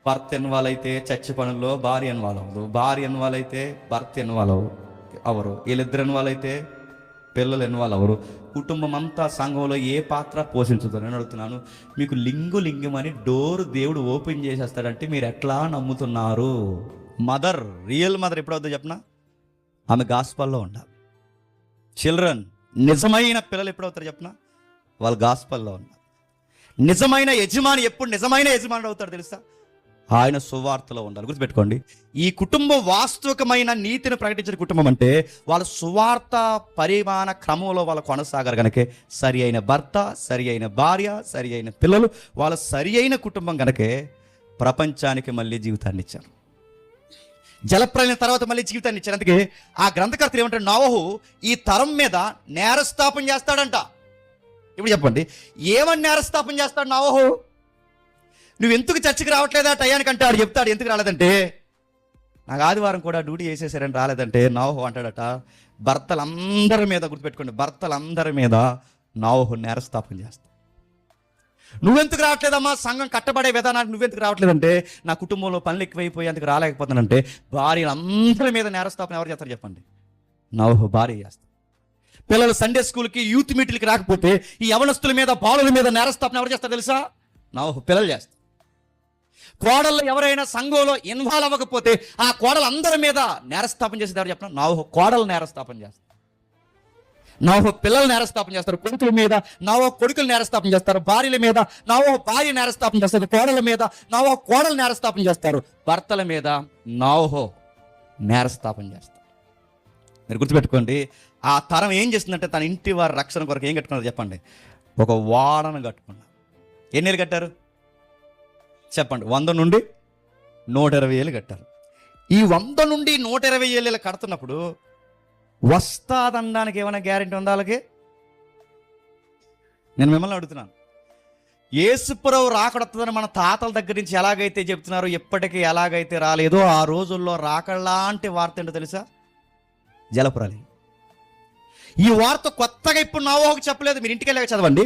భర్త ఇన్వాల్వ్ అయితే చర్చి పనుల్లో భార్య ఇన్వాల్వ్ అవ్వదు, భార్య ఇన్వాల్వ్ అయితే భర్త ఇన్వాల్వ్ అవరు, వీళ్ళిద్దరు ఇన్వాల్వ్ అయితే పిల్లలు ఇన్వాల్వ్ అవరు, కుటుంబం అంతా సంఘంలో ఏ పాత్ర పోషించుతారు. నేను అడుగుతున్నాను, మీకు లింగమని డోర్ దేవుడు ఓపెన్ చేసేస్తాడంటే మీరు ఎట్లా నమ్ముతున్నారు? మదర్, రియల్ మదర్ ఎప్పుడవుతుందో చెప్పనా? ఆమె గాస్పల్లో ఉండాలి. చిల్డ్రన్, నిజమైన పిల్లలు ఎప్పుడవుతారు చెప్పనా? వాళ్ళు గాస్పల్లో ఉన్నారు. నిజమైన యజమాని ఎప్పుడు నిజమైన యజమానుడు అవుతాడు తెలుసా? ఆయన సువార్తలో ఉండాలి. గుర్తుపెట్టుకోండి, ఈ కుటుంబం వాస్తవికమైన నీతిని ప్రకటించిన కుటుంబం అంటే వాళ్ళ సువార్త పరిమాణ క్రమంలో వాళ్ళు కొనసాగారు కనుకే సరి అయిన భర్త, సరి అయిన భార్య, సరి అయిన పిల్లలు, వాళ్ళ సరి అయిన కుటుంబం కనుకే ప్రపంచానికి మళ్ళీ జీవితాన్ని ఇచ్చారు. జలప్రలయం తర్వాత మళ్ళీ జీవితాన్ని ఇచ్చారు. అందుకే ఆ గ్రంథకర్తలు ఏమంటారు, నోవహు ఈ తరం మీద నేరస్థాపన చేస్తాడంట. ఇప్పుడు చెప్పండి, ఏమని నేరస్థాపన చేస్తాడు నోవహు? నువ్వు ఎందుకు చర్చికి రావట్లేదా టయానికి అంటే ఆడు చెప్తాడు. ఎందుకు రాలేదంటే, నాకు ఆదివారం కూడా డ్యూటీ చేసేసారని రాలేదంటే నోవహు అంటాడట, భర్తలందరి మీద, గుర్తుపెట్టుకోండి, భర్తలందరి మీద నోవహు నేరస్థాపన చేస్తాడు. నువ్వెందుకు రావట్లేదమ్మా సంఘం కట్టబడే విధానానికి నువ్వెందుకు రావట్లేదంటే, నా కుటుంబంలో పనులు ఎక్కువైపోయి అందుకు రాలేకపోతానంటే, భార్యలందరి మీద నేరస్థాపన ఎవరు చేస్తారు చెప్పండి? నోవహు భార్య చేస్తారు. పిల్లలు సండే స్కూల్కి, యూత్ మీటింగ్కి రాకపోతే ఈ యవనస్తుల మీద, బాలుల మీద నేరస్థాపన ఎవరు చేస్తారు తెలుసా? నోవహు పిల్లలు చేస్తారు. కోడళ్ళు ఎవరైనా సంఘంలో ఇన్వాల్వ్ అవ్వకపోతే ఆ కోడలు అందరి మీద నేరస్థాపన చేసేది ఎవరు చెప్పిన? నోవహు కోడలు నేరస్థాపన చేస్తారు. నోవహు పిల్లలు నేరస్థాపన చేస్తారు. కొడుకుల మీద నోవహు కొడుకులు నేరస్థాపన చేస్తారు. భార్యల మీద నోవహు భార్య నేరస్థాపన చేస్తారు. కోడల మీద నోవహు కోడలు నేరస్థాపన చేస్తారు. భర్తల మీద నోవహు నేరస్థాపన చేస్తారు. మీరు గుర్తుపెట్టుకోండి, ఆ తరం ఏం చేస్తుందంటే తన ఇంటి వారి రక్షణ కొరకు ఏం కట్టుకున్నారు చెప్పండి? ఒక వాడను కట్టుకున్నారు. ఎన్ని ఏళ్ళు కట్టారు చెప్పండి? 100 నుండి 120 ఏళ్ళు కట్టారు. ఈ 100 నుండి 120 ఏళ్ళు కడుతున్నప్పుడు వస్తాదనడానికి ఏమైనా గ్యారెంటీ ఉందా వాళ్ళకి? నేను మిమ్మల్ని అడుగుతున్నాను, యేసుప్రభు రాకడొస్తుందని మన తాతల దగ్గర నుంచి ఎలాగైతే చెప్తున్నారో, ఎప్పటికీ ఎలాగైతే రాలేదో ఆ రోజుల్లో రాకడలాంటి వార్త ఏంటో తెలుసా? జలప్రలయం. ఈ వార్త కొత్తగా ఇప్పుడు నోవహుకు చెప్పలేదు. మీరు ఇంటికి వెళ్ళాక చదవండి,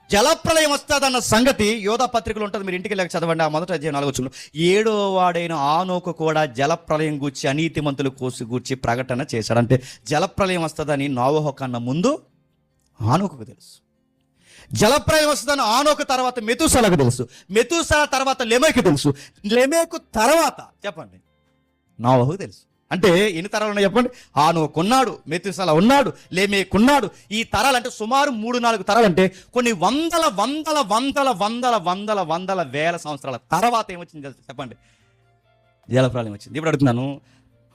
జలప్రలయం వస్తుందన్న సంగతి యోధా పత్రికలు ఉంటుంది. మీరు ఇంటికి వెళ్ళాక చదవండి. ఆ మొదటి అధ్యాయం 4వ వచనంలో 7వ వాడైన ఆనోకు కూడా జలప్రలయం గూర్చి, అనీతిమంతుల కోసి గూర్చి ప్రకటన చేశాడు. అంటే జలప్రలయం వస్తుందని నోవహు కన్నా ముందు ఆనోకుకు తెలుసు. జలప్రలయం వస్తుందని ఆనోకు తర్వాత మెతూసలకు తెలుసు. మెతూసల తర్వాత లెమెకు తెలుసు. లెమెకు తర్వాత చెప్పండి నోవహుకు తెలుసు. అంటే ఎన్ని తరాలు ఉన్నాయి చెప్పండి? ఆనోకు ఉన్నాడు, మెతూసల ఉన్నాడు, లెమెకు ఉన్నాడు. ఈ తరాలు అంటే సుమారు 3-4 తరాలు. అంటే కొన్ని వందల వందల వందల వందల వందల వందల వేల సంవత్సరాల తర్వాత ఏమొచ్చింది చెప్పండి? జలప్రలయం వచ్చింది. ఇప్పుడు అడుగుతున్నాను,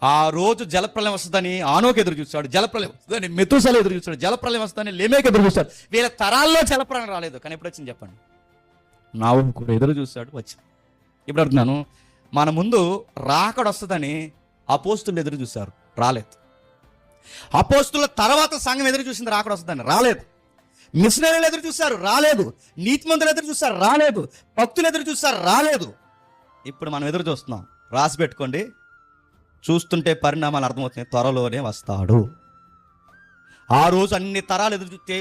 ఆ రోజు జలప్రలయం వస్తుందని ఆనోకు ఎదురు చూస్తాడు, జలప్రలయం వస్తుందని మెతూసల ఎదురు చూస్తాడు, జలప్రలయం వస్తుందని లెమెకు ఎదురు చూస్తాడు. వీళ్ళ తరాల్లో జలప్రలయం రాలేదు, కానీ ఎప్పుడు వచ్చింది చెప్పండి? నోవహు కూడా ఎదురు చూస్తాడు, వచ్చింది. ఇప్పుడు అడుగుతున్నాను, మన ముందు రాకడ వస్తుందని అపోస్తులు ఎదురు చూశారు, రాలేదు. అపోస్తుల తర్వాత సంఘం ఎదురు చూసింది రాకడ వస్తుందని, రాలేదు. మిషనరీలు ఎదురు చూశారు, రాలేదు. నీతిమంతులు ఎదురు చూశారు, రాలేదు. భక్తులు ఎదురు చూశారు, రాలేదు. ఇప్పుడు మనం ఎదురు చూస్తున్నాం. రాసి పెట్టుకోండి, చూస్తుంటే పరిణామాలు అర్థమవుతున్నాయి. త్వరలోనే వస్తాడు. ఆ రోజు అన్ని తరాలు ఎదురు చూస్తే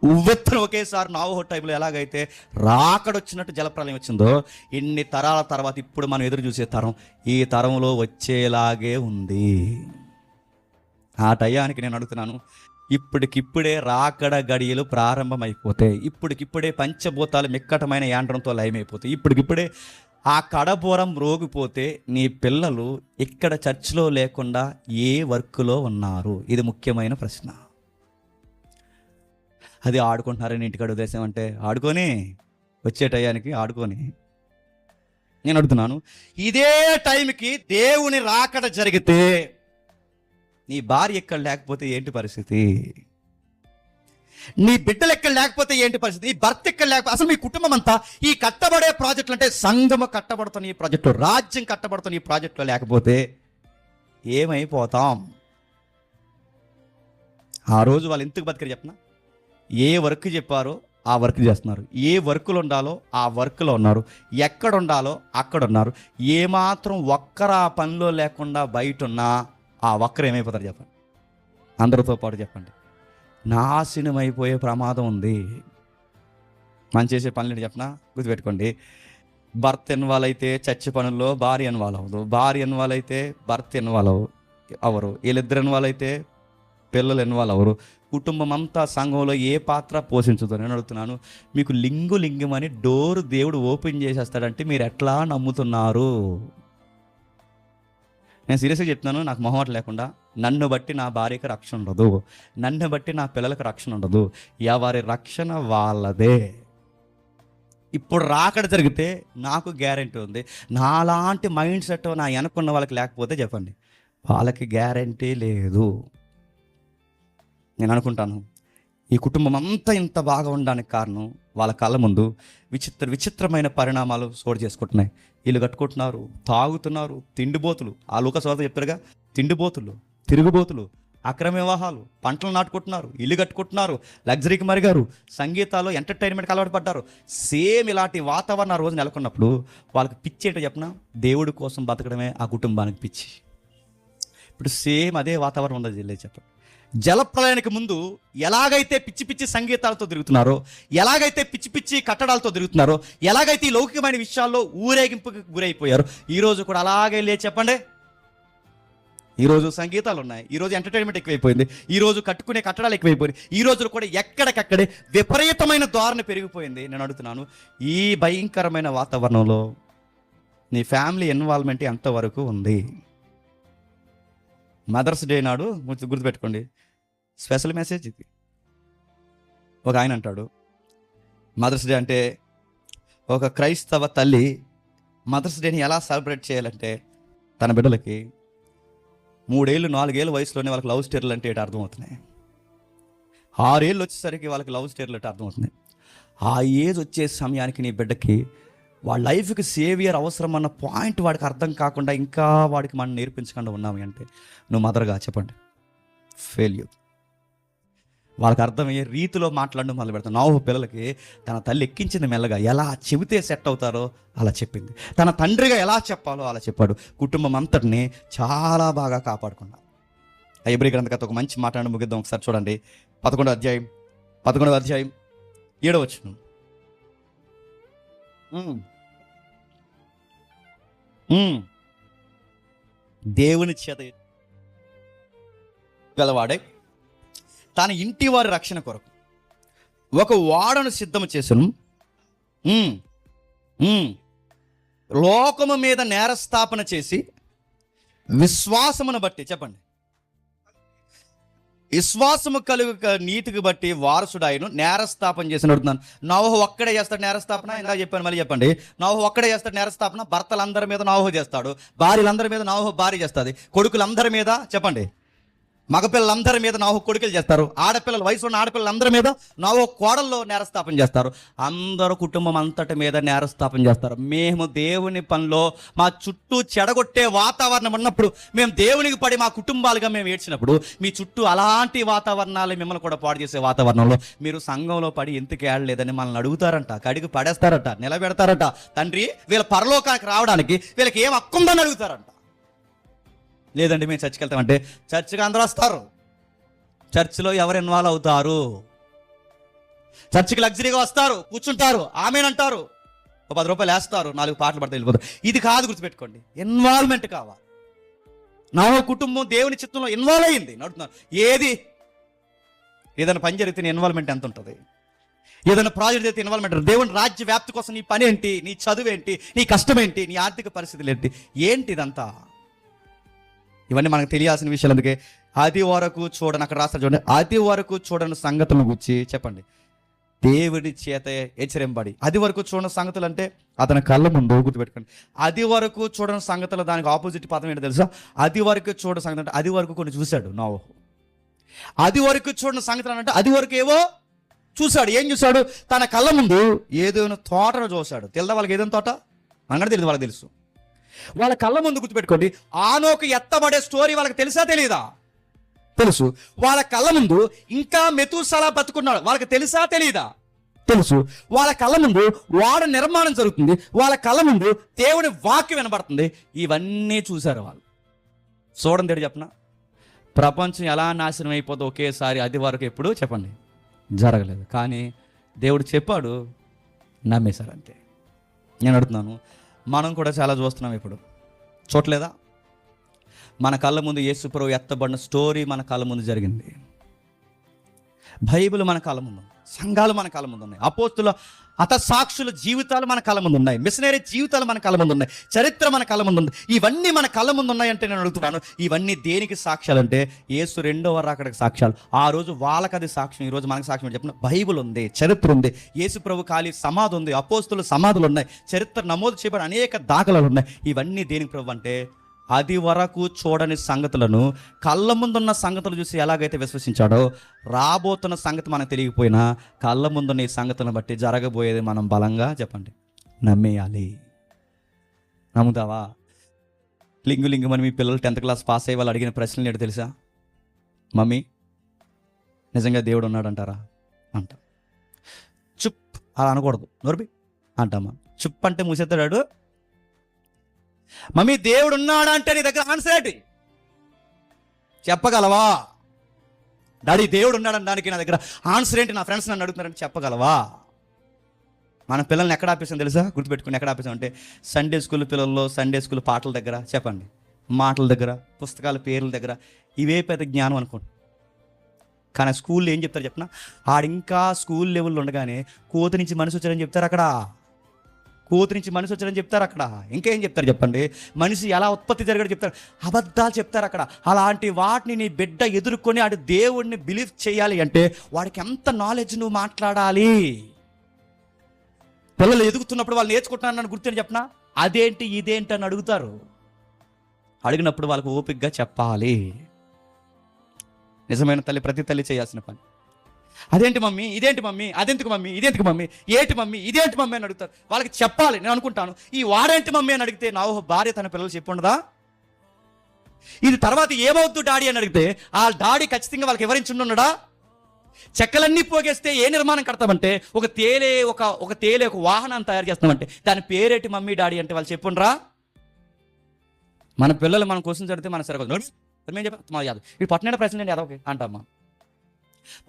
ఉవ్వెత్తున ఒకేసారి నోవహు టైంలో ఎలాగైతే రాకడొచ్చినట్టు జలప్రలయం వచ్చిందో, ఇన్ని తరాల తర్వాత ఇప్పుడు మనం ఎదురు చూసే తరం ఈ తరంలో వచ్చేలాగే ఉంది. ఆ టయానికి నేను అడుగుతున్నాను, ఇప్పటికిప్పుడే రాకడ గడియలు ప్రారంభమైపోతే, ఇప్పటికిప్పుడే పంచభూతాలు మిక్కటమైన యాంత్రంతో లయమైపోతాయి, ఇప్పటికిప్పుడే ఆ కడబోరం రోగిపోతే నీ పిల్లలు ఇక్కడ చర్చిలో లేకుండా ఏ వర్క్లో ఉన్నారు? ఇది ముఖ్యమైన ప్రశ్న. అది ఆడుకుంటున్నారని ఇంటికాడ ఉద్దేశం అంటే ఆడుకొని వచ్చే టయానికి ఆడుకొని. నేను అడుగుతున్నాను, ఇదే టైంకి దేవుని రాకడ జరిగితే నీ భార్య ఎక్కడ లేకపోతే ఏంటి పరిస్థితి? నీ బిడ్డలు ఎక్కడ లేకపోతే ఏంటి పరిస్థితి? నీ భర్త ఎక్కడ లేకపోతే, అసలు మీ కుటుంబం అంతా ఈ కట్టబడే ప్రాజెక్టులు అంటే సంఘము కట్టబడుతున్న ఈ ప్రాజెక్టులో, రాజ్యం కట్టబడుతున్న ఈ ప్రాజెక్టులో లేకపోతే ఏమైపోతాం? ఆ రోజు వాళ్ళు ఎందుకు బతికారు చెప్పనా? ఏ వర్క్ చెప్పారో ఆ వర్క్ చేస్తున్నారు, ఏ వర్కులు ఉండాలో ఆ వర్క్లో ఉన్నారు, ఎక్కడ ఉండాలో అక్కడ ఉన్నారు. ఏమాత్రం ఒక్కరు ఆ పనిలో లేకుండా బయట ఉన్నా ఆ ఒక్కరు ఏమైపోతారు చెప్పండి? అందరితో పాటు చెప్పండి, నాశనం అయిపోయే ప్రమాదం ఉంది. మనం చేసే పనులు చెప్పనా? గుర్తుపెట్టుకోండి, భర్త ఇన్వాల్వ్ అయితే చర్చి పనుల్లో భార్య ఇన్వాల్వ్ అవ్వదు, భార్య ఇన్వాల్వ్ అయితే భర్త ఇన్వాల్వ్ అవరు, వీళ్ళిద్దరు ఇన్వాల్వ్ అయితే పిల్లలు ఇన్వాల్వ్ అవరు. కుటుంబం అంతా సంఘంలో ఏ పాత్ర పోషించదు. నేను అడుగుతున్నాను, మీకు లింగం అని డోర్ దేవుడు ఓపెన్ చేసేస్తాడంటే మీరు ఎట్లా నమ్ముతున్నారు? నేను సీరియస్గా చెప్తున్నాను, నాకు మొహమాట లేకుండా. నన్ను బట్టి నా భార్యకి రక్షణ ఉండదు, నన్ను బట్టి నా పిల్లలకు రక్షణ ఉండదు. ఎవరి రక్షణ వాళ్ళదే. ఇప్పుడు రాకడ జరిగితే నాకు గ్యారెంటీ ఉంది. నాలాంటి మైండ్ సెట్ నా వెనకున్న వాళ్ళకి లేకపోతే చెప్పండి, వాళ్ళకి గ్యారెంటీ లేదు. నేను అనుకుంటాను ఈ కుటుంబం అంతా ఇంత బాగా ఉండడానికి కారణం వాళ్ళ కళ్ళ ముందు విచిత్రమైన పరిణామాలు చోటు చేసుకుంటున్నాయి. వీళ్ళు కట్టుకుంటున్నారు, తాగుతున్నారు, తిండిబోతులు. ఆ లూకాసు చెప్తారుగా, తిండిబోతులు, తిరుగుబోతులు, అక్రమ వివాహాలు, పంటలు నాటుకుంటున్నారు, ఇల్లు కట్టుకుంటున్నారు, లగ్జరీకి మరిగారు, సంగీతాలు, ఎంటర్టైన్మెంట్కి అలవాటు పడ్డారు. సేమ్ ఇలాంటి వాతావరణం ఆ రోజు నెలకొన్నప్పుడు వాళ్ళకి పిచ్చి ఏంటో చెప్పిన, దేవుడి కోసం బతకడమే ఆ కుటుంబానికి పిచ్చి. ఇప్పుడు సేమ్ అదే వాతావరణం ఉండదు. జిల్లా చెప్పండి, జలప్రలయానికి ముందు ఎలాగైతే పిచ్చి పిచ్చి సంగీతాలతో తిరుగుతున్నారో, ఎలాగైతే పిచ్చి పిచ్చి కట్టడాలతో తిరుగుతున్నారో, ఎలాగైతే ఈ లౌకికమైన విషయాల్లో ఊరేగింపుకి గురైపోయారో, ఈరోజు కూడా అలాగే లేదు చెప్పండి. ఈరోజు సంగీతాలు ఉన్నాయి, ఈరోజు ఎంటర్టైన్మెంట్ ఎక్కువైపోయింది, ఈరోజు కట్టుకునే కట్టడాలు ఎక్కువైపోయింది, ఈ రోజు కూడా ఎక్కడికక్కడే విపరీతమైన ధోరణి పెరిగిపోయింది. నేను అడుగుతున్నాను, ఈ భయంకరమైన వాతావరణంలో నీ ఫ్యామిలీ ఇన్వాల్వ్మెంట్ ఎంతవరకు ఉంది? మదర్స్ డే నాడు గుర్తుపెట్టుకోండి, స్పెషల్ మెసేజ్ ఇది. ఒక ఆయన అంటాడు, మదర్స్ డే అంటే ఒక క్రైస్తవ తల్లి మదర్స్ డేని ఎలా సెలబ్రేట్ చేయాలంటే తన బిడ్డలకి 3 ఏళ్ళు 4 ఏళ్ళ వయసులోనే వాళ్ళకి లవ్ స్టోరీలు అంటే ఏంటి అర్థమవుతున్నాయి. 6 ఏళ్ళు వచ్చేసరికి వాళ్ళకి లవ్ స్టోరీలు అంటే అర్థమవుతున్నాయి. ఆ ఏజ్ వచ్చే సమయానికి నీ బిడ్డకి వాళ్ళ లైఫ్కి సేవియర్ అవసరం అన్న పాయింట్ వాడికి అర్థం కాకుండా ఇంకా వాడికి మనం నేర్పించకుండా ఉన్నాము అంటే నువ్వు మదర్గా చెప్పండి ఫెయిల్యూర్. వాళ్ళకి అర్థమయ్యే రీతిలో మాట్లాడడం మొదలు పెడతాను. నోవహు పిల్లలకి తన తల్లి ఎక్కించింది మెల్లగా, ఎలా చెబితే సెట్ అవుతారో అలా చెప్పింది. తన తండ్రిగా ఎలా చెప్పాలో అలా చెప్పాడు. కుటుంబం అంతటిని చాలా బాగా కాపాడుకున్నారు. హెబ్రీ గ్రంథకర్త ఒక మంచి మాట్లాడి ముగిద్దాం. ఒకసారి చూడండి, 11వ అధ్యాయం 7వ వచనం. దేవుని చేత గలవాడే తన ఇంటి వారి రక్షణ కొరకు ఒక ఓడను సిద్ధము చేసెను, లోకము మీద నేరస్థాపన చేసి విశ్వాసమును బట్టి చెప్పండి, విశ్వాసము కలుగు నీతికి బట్టి వారసుడాయను నేరస్థాపన చేసి నడుతున్నాను. నోవహు ఒక్కడే చేస్తాడు నేరస్థాపన. ఇందా చెప్పాను, మళ్ళీ చెప్పండి. నోవహు ఒక్కడే చేస్తాడు నేరస్థాపన. భర్తలందరి మీద నోవహు చేస్తాడు, భార్యలందరి మీద నోవహు భార్య చేస్తుంది, కొడుకులందరి మీద చెప్పండి, మగపిల్లలందరి మీద నోవహు కొడుకులు చేస్తారు, ఆడపిల్లల వయసు ఉన్న ఆడపిల్లలందరి మీద నోవహు కోడల్లో నేరస్థాపన చేస్తారు, అందరూ కుటుంబం అంతటి మీద నేరస్థాపన చేస్తారు. మేము దేవుని పనిలో మా చుట్టూ చెడగొట్టే వాతావరణం ఉన్నప్పుడు, మేము దేవునికి పడి మా కుటుంబాలుగా మేము ఏడ్చినప్పుడు, మీ చుట్టూ అలాంటి వాతావరణాలు మిమ్మల్ని కూడా పాడు చేసే వాతావరణంలో మీరు సంఘంలో పడి ఎందుకు ఏడలేదని మనల్ని అడుగుతారంట, కడిగి పడేస్తారట, నిలబెడతారట. తండ్రి వీళ్ళ పరలోకానికి రావడానికి వీళ్ళకి ఏం హక్కుందని అడుగుతారంట. లేదండి మేము చర్చికి వెళ్తామంటే, చర్చికి అందరూ వస్తారు, చర్చిలో ఎవరు ఇన్వాల్వ్ అవుతారు? చర్చికి లగ్జరీగా వస్తారు, కూర్చుంటారు, ఆమెనంటారు, ఒక 10 రూపాయలు వేస్తారు, 4 పాటలు పడితే వెళ్ళిపోతారు. ఇది కాదు, గుర్తుపెట్టుకోండి, ఇన్వాల్వ్మెంట్ కావాలి. నా కుటుంబం దేవుని చిత్తంలో ఇన్వాల్వ్ అయ్యింది నడుతున్నారు. ఏదైనా పని జరిగితే నీ ఇన్వాల్వ్మెంట్ ఎంత ఉంటుంది? ఏదైనా ప్రాజెక్ట్ అయితే ఇన్వాల్వ్మెంట్. దేవుని రాజ్య వ్యాప్తి కోసం నీ పని ఏంటి, నీ చదువు ఏంటి, నీ కష్టం ఏంటి, నీ ఆర్థిక పరిస్థితులు ఏంటి ఇదంతా ఇవన్నీ మనకు తెలియాల్సిన విషయాలు. అందుకే అది వరకు చూడని, అక్కడ రాస్తారు చూడండి, అది వరకు చూడని సంగతులను గురించి చెప్పండి, దేవుడి చేత హెచ్చరింపబడి. అది వరకు చూడని సంగతులు అంటే అతని కళ్ళ ముందు, గుర్తుపెట్టుకోండి, అది వరకు చూడని సంగతులు దానికి ఆపోజిట్ పదం ఏంటో తెలుసా? అది వరకు చూడని సంగతి అంటే అది వరకు కొన్ని చూశాడు నోవహు. అది వరకు చూడని సంగతులు అంటే అది వరకు ఏవో చూశాడు. ఏం చూశాడు? తన కళ్ళ ముందు ఏదైనా తోటను చూశాడు. తెలుదా వాళ్ళకి ఏదైనా తోట? మనకంటే తెలియదు, వాళ్ళకి తెలుసు. వాళ్ళ కళ్ళ ముందు, గుర్తుపెట్టుకోండి, ఆనోకు ఎత్తబడే స్టోరీ వాళ్ళకి తెలుసా తెలీదా? తెలుసు. వాళ్ళ కళ్ళ ముందు ఇంకా మెతూసలా బతుకున్నాడు, వాళ్ళకి తెలుసా తెలీదా? తెలుసు. వాళ్ళ కళ్ళ ముందు వాడ నిర్మాణం జరుగుతుంది, వాళ్ళ కళ్ళ ముందు దేవుని వాక్యం వినబడుతుంది. ఇవన్నీ చూశారు వాళ్ళు. చూడండి ఏంటి చెప్పనా, ప్రపంచం ఎలా నాశనం అయిపోతుందో ఒకేసారి అది వరకు ఎప్పుడు చెప్పండి జరగలేదు. కానీ దేవుడు చెప్పాడు, నమ్మేశారు అంతే. నేను అడుగుతున్నాను, మనం కూడా చాలా చూస్తున్నాం ఇప్పుడు, చూడలేదా? మన కళ్ళ ముందు యేసు ప్రభు ఎత్తబడిన స్టోరీ మన కళ్ళ ముందు జరిగింది. బైబిల్ మన కళ్ళ ముందు, సంఘాలు మన కళ్ళ ముందు ఉన్నాయి, అపోస్తుల హతసాక్షుల జీవితాలు మన కళ్ళ ముందు ఉన్నాయి, మిషనరీ జీవితాలు మన కళ్ళ ముందు ఉన్నాయి, చరిత్ర మన కళ్ళ ముందు ఉంది. ఇవన్నీ మన కళ్ళ ముందు ఉన్నాయంటే నేను అడుగుతున్నాను, ఇవన్నీ దేనికి సాక్ష్యాలు అంటే యేసు రెండవ రాకడకి సాక్ష్యాలు. ఆ రోజు వాళ్ళకి అది సాక్ష్యం, ఈరోజు మనకు సాక్ష్యం చెప్పిన బైబిల్ ఉంది, చరిత్ర ఉంది, యేసు ప్రభు ఖాళీ సమాధి ఉంది, అపోస్తుల సమాధులు ఉన్నాయి, చరిత్ర నమోదు చేయబడిన అనేక దాఖలాలు ఉన్నాయి. ఇవన్నీ దేనికి ప్రభు అంటే అది వరకు చూడని సంగతులను కళ్ళ ముందున్న సంగతులు చూసి ఎలాగైతే విశ్వసించాడో, రాబోతున్న సంగతి మనకు తెలియకపోయినా కళ్ళ ముందున్న ఈ సంగతులను బట్టి జరగబోయేది మనం బలంగా చెప్పండి నమ్మేయాలి. నమ్ముతావా? లింగు మరి మీ పిల్లలు 10th క్లాస్ పాస్ అయ్యి వాళ్ళు అడిగిన ప్రశ్నలు ఏంటో తెలుసా? మమ్మీ నిజంగా దేవుడు ఉన్నాడంటారా అంట. చుప్ అలా అనకూడదు, నోర్బి అంటామా. చుప్ అంటే మూసేస్తాడు. మమ్మీ దేవుడు ఉన్నాడా అంటే నీ దగ్గర ఆన్సర్ ఏంటి చెప్పగలవా? డాడీ దేవుడు ఉన్నాడని దానికి నా దగ్గర ఆన్సర్ ఏంటి? నా ఫ్రెండ్స్ నన్ను అడుగుతున్నారంటే చెప్పగలవా? మన పిల్లల్ని ఎక్కడ ఆపేసాం తెలుసా? గుర్తుపెట్టుకుని ఎక్కడ ఆపేసాం అంటే సండే స్కూల్ పిల్లల్లో సండే స్కూల్ పాటల దగ్గర, చెప్పండి, మాటల దగ్గర, పుస్తకాల పేర్ల దగ్గర. ఇవే పెద్ద జ్ఞానం అనుకోండి. కానీ స్కూల్లో ఏం చెప్తారు చెప్పిన? ఆడింకా స్కూల్ లెవెల్లో ఉండగానే కోతి నుంచి మనిషి వచ్చారని చెప్తారు అక్కడ. కోతి నుంచి మనిషి వచ్చారని చెప్తారు అక్కడ. ఇంకేం చెప్తారు చెప్పండి? మనిషి ఎలా ఉత్పత్తి జరిగాడు చెప్తారు. అబద్ధాలు చెప్తారు అక్కడ. అలాంటి వాటిని నీ బిడ్డ ఎదుర్కొని ఆడు దేవుడిని బిలీవ్ చేయాలి అంటే వాడికి ఎంత నాలెడ్జ్ నువ్వు మాట్లాడాలి. పిల్లలు ఎదుగుతున్నప్పుడు వాళ్ళు నేర్చుకుంటున్నారని గుర్తుని చెప్పనా? అదేంటి ఇదేంటి అని అడుగుతారు. అడిగినప్పుడు వాళ్ళకు ఓపికగా చెప్పాలి. నిజమైన తల్లి, ప్రతి తల్లి చేయాల్సిన పని. అదేంటి మమ్మీ, ఇదేంటి మమ్మీ, అదెందుకు మమ్మీ, ఇదేంటి మమ్మీ, ఏంటి మమ్మీ, ఇదేంటి మమ్మీ అని అడుగుతారు. వాళ్ళకి చెప్పాలి. నేను అనుకుంటాను, ఈ వాడేంటి మమ్మీ అని అడిగితే నా భార్య తన పిల్లలు చెప్పుండదా? ఇది తర్వాత ఏమవుద్దు డాడీ అని అడిగితే ఆ డాడీ ఖచ్చితంగా వాళ్ళకి వివరించుండడా? చెక్కలన్నీ పోగేస్తే ఏ నిర్మాణం కడతామంటే ఒక తేలే ఒక వాహనాన్ని తయారు చేస్తామంటే దాని పేరేటి మమ్మీ డాడీ అంటే వాళ్ళు చెప్పుండ్రా? మన పిల్లలు మన క్వశ్చన్స్ అడిగితే మన సరిగ్గా మేము చెప్పాం యాదు ఇది పట్టణ ప్రశ్న అండి అదొకే అంటామ్మా.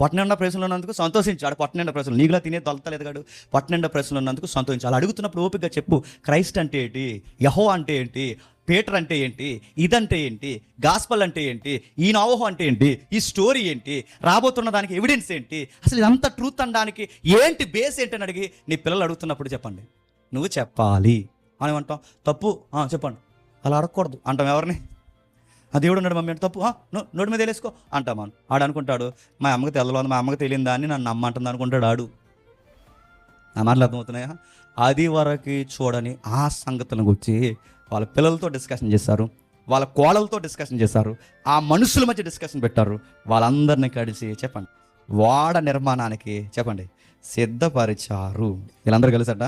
పట్టణండ ప్రశ్నలు ఉన్నందుకు సంతోషించాడు. పట్టణండ ప్రశ్నలు నీకులా తినే దొలతలేదు కాడు. పట్టణండ ప్రశ్నలు ఉన్నందుకు సంతోషించాలి. అడుగుతున్నప్పుడు ఓపికగా చెప్పు. క్రైస్ట్ అంటే ఏంటి, యెహోవా అంటే ఏంటి, పీటర్ అంటే ఏంటి, ఇదంటే ఏంటి, గాస్పల్ అంటే ఏంటి, ఈ నోవహు అంటే ఏంటి, ఈ స్టోరీ ఏంటి, రాబోతున్న దానికి ఎవిడెన్స్ ఏంటి, అసలు ఇదంతా ట్రూత్ అనడానికి ఏంటి బేస్ ఏంటి అని అడిగి నీ పిల్లలు అడుగుతున్నప్పుడు చెప్పండి, నువ్వు చెప్పాలి అని అంటాం. తప్పు చెప్పండి అలా అడగకూడదు అంటాం. ఎవరిని? ఆ దేవుడు ఉన్నాడు మమ్మీ అంటే తప్పు, నోటి మీద వేసుకో అంటాం. ఆడు అనుకుంటాడు మా అమ్మకి తెల్లలో మా అమ్మకి తెలియదా అని నన్ను అమ్మంటుంది అనుకుంటాడు ఆడు. నా మాటలు అర్థమవుతున్నాయా? అది వరకు చూడని ఆ సంగతులను గురించి వాళ్ళ పిల్లలతో డిస్కషన్ చేశారు, వాళ్ళ కోడలతో డిస్కషన్ చేశారు, ఆ మనుషుల మధ్య డిస్కషన్ పెట్టారు. వాళ్ళందరినీ కలిసి చెప్పండి వాడ నిర్మాణానికి చెప్పండి సిద్ధపరిచారు. వీళ్ళందరూ కలిసట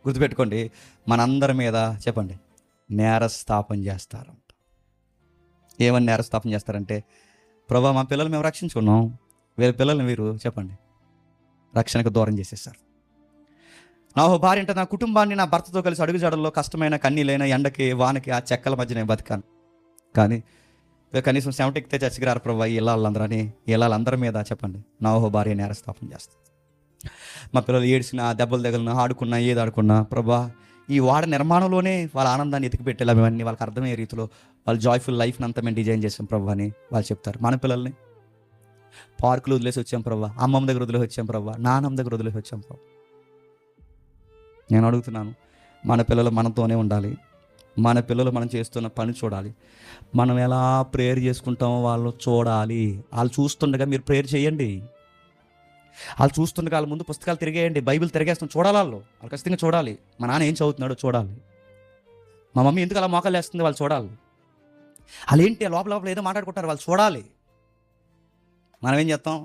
గుర్తుపెట్టుకోండి, మనందరి మీద చెప్పండి నేరస్థాపన చేస్తారు. ఏమని నేరస్థాపన చేస్తారంటే, ప్రభా మా పిల్లలు మేము రక్షించుకున్నాం, వేరే పిల్లల్ని మీరు చెప్పండి రక్షణకు దూరం చేసేసారు. నా భార్య అంటే నా కుటుంబాన్ని నా భర్తతో కలిసి అడుగుజాడల్లో కష్టమైన కన్నీలైన ఎండకి వానకి ఆ చెక్కల మధ్య నేను బతికాను. కానీ కనీసం 70కి చర్చికి రారు ప్రభా ఈ ఇళ్ళందరి మీద చెప్పండి నా భార్య నేరస్థాపన చేస్తారు. మా పిల్లలు ఏడ్చిన దెబ్బలు దగ్గర ఆడుకున్నా ఏది ఆడుకున్నా ప్రభా ఈ వాడ నిర్మాణంలోనే వాళ్ళ ఆనందాన్ని ఎతికిపెట్టేలా మేమన్నీ వాళ్ళకి అర్థమయ్యే రీతిలో వాళ్ళు జాయ్ఫుల్ లైఫ్ని అంతా మేము డిజైన్ చేసాం ప్రభు అని వాళ్ళు చెప్తారు. మన పిల్లల్ని పార్కులు వదిలేసి వచ్చాం ప్రభు, అమ్మమ్మ దగ్గర వదిలేసి వచ్చాం ప్రభు, నాన్నమ్మ దగ్గర వదిలేసి వచ్చాం ప్రభు. నేను అడుగుతున్నాను, మన పిల్లలు మనతోనే ఉండాలి, మన పిల్లలు మనం చేస్తున్న పని చూడాలి, మనం ఎలా ప్రేయర్ చేసుకుంటామో వాళ్ళు చూడాలి. వాళ్ళు చూస్తుండగా మీరు ప్రేయర్ చేయండి. వాళ్ళు చూస్తుండగా వాళ్ళ ముందు పుస్తకాలు తిరిగేయండి, బైబిల్ తిరిగేస్తాం, చూడాలి. వాళ్ళు ఖచ్చితంగా చూడాలి. మా నాన్న ఏం చదువుతున్నాడో చూడాలి, మా మమ్మీ ఎందుకు అలా మోకాలు వేస్తుంది వాళ్ళు చూడాలి, వాళ్ళు ఏంటి లోపల ఏదో మాట్లాడుకుంటారు వాళ్ళు చూడాలి. మనం ఏం చేస్తాం?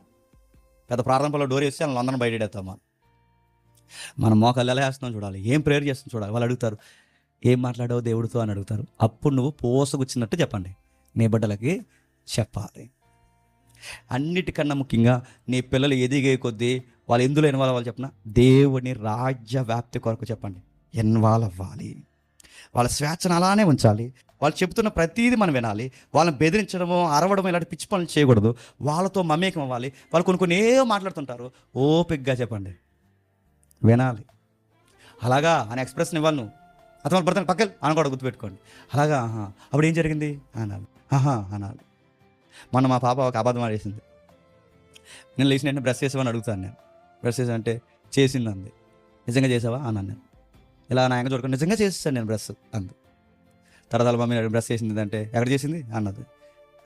పెద్ద ప్రారంభంలో డోర్ వేస్తే వాళ్ళని అందరం బయటేస్తామా? మనం మోకాలు ఎలా వేస్తున్నాం చూడాలి, ఏం ప్రేయర్ చేస్తాం చూడాలి. వాళ్ళు అడుగుతారు ఏం మాట్లాడావు దేవుడితో అని అడుగుతారు. అప్పుడు నువ్వు పోసగుచ్చినట్టు చెప్పండి నీ బిడ్డలకి చెప్పాలి. అన్నిటికన్నా ముఖ్యంగా నీ పిల్లలు ఎదిగే కొద్దీ వాళ్ళు ఎందులో ఇన్వాల్వ్ అవ్వాలి చెప్పిన దేవుని రాజ్య వ్యాప్తి కొరకు చెప్పండి ఇన్వాల్వ్ అవ్వాలి. వాళ్ళ స్వేచ్ఛను అలానే ఉంచాలి. వాళ్ళు చెబుతున్న ప్రతీది మనం వినాలి. వాళ్ళని బెదిరించడమో అరవడమో ఇలాంటి పిచ్చి పనులు చేయకూడదు. వాళ్ళతో మమేకం అవ్వాలి. వాళ్ళు కొన్ని ఏవో మాట్లాడుతుంటారు, ఓపికగా చెప్పండి వినాలి. అలాగా అని ఎక్స్ప్రెషన్ ఇవ్వాలి నువ్వు. అతను పడతాను పక్కన అని కూడా గుర్తుపెట్టుకోండి. అలాగా ఆహా అప్పుడు ఏం జరిగింది అనాలి. ఆహా అనాలి. మొన్న మా పాప ఒక అబద్ధం ఆడేసింది. నేను లేచిన వెంటనే బ్రష్ చేసావని అడుగుతాను నేను. బ్రష్ చేసా అంటే చేసింది అంది. నిజంగా చేసావా అన్నాను నేను. ఇలా నా ఎంగ చూడకుండా నిజంగా చేసేసాను నేను బ్రష్ అంది. తర్వాత వాళ్ళ మమ్మీ బ్రష్ చేసింది అంటే ఎక్కడ చేసింది అన్నది.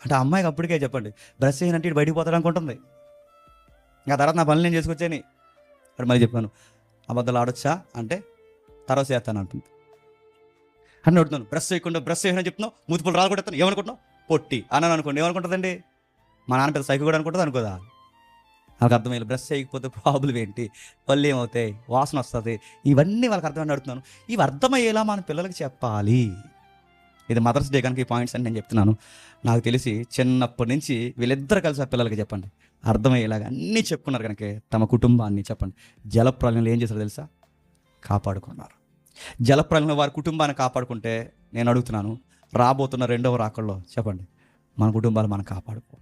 అంటే ఆ అమ్మాయికి అప్పటికే చెప్పండి బ్రష్ చేయనంటే ఇటు బయటికి పోతాడు అనుకుంటుంది. ఇంకా తర్వాత నా పనులు నేను చేసుకొచ్చాని అక్కడ మళ్ళీ చెప్పాను అబద్ధాలు ఆడొచ్చా అంటే తర్వాత చేస్తాను అంటుంది. అని అడుగుతున్నాను బ్రష్ చేయకుండా బ్రష్ చేయని చెప్తున్నావు మూతిపులు రాలు కొట్టేస్తాను ఏమనుకుంటున్నావు పొట్టి అన్నాను అనుకోండి ఏమనుకుంటుందండి మా నాన్న పెద్ద సైకి కూడా అనుకుంటుంది అనుకోదా. వాళ్ళకి అర్థమయ్యేది బ్రష్ చేయకపోతే ప్రాబ్లం ఏంటి, పళ్ళు ఏమవుతాయి, వాసన వస్తుంది, ఇవన్నీ వాళ్ళకి అర్థమని అడుగుతున్నాను. ఇవి అర్థమయ్యేలా మన పిల్లలకి చెప్పాలి. ఇది మదర్స్ డే కనుక ఈ పాయింట్స్ అని నేను చెప్తున్నాను. నాకు తెలిసి చిన్నప్పటి నుంచి వీళ్ళిద్దరు కలిసి ఆ పిల్లలకి చెప్పండి అర్థమయ్యేలాగా అన్నీ చెప్పుకున్నారు కనుక తమ కుటుంబాన్ని చెప్పండి జలప్రలయంలో ఏం చేశారో తెలుసా, కాపాడుకున్నారు. జలప్రలయంలో వారి కుటుంబాన్ని కాపాడుకుంటే నేను అడుగుతున్నాను రాబోతున్న రెండవ రాకల్లో చెప్పండి మన కుటుంబాలు మనం కాపాడుకో.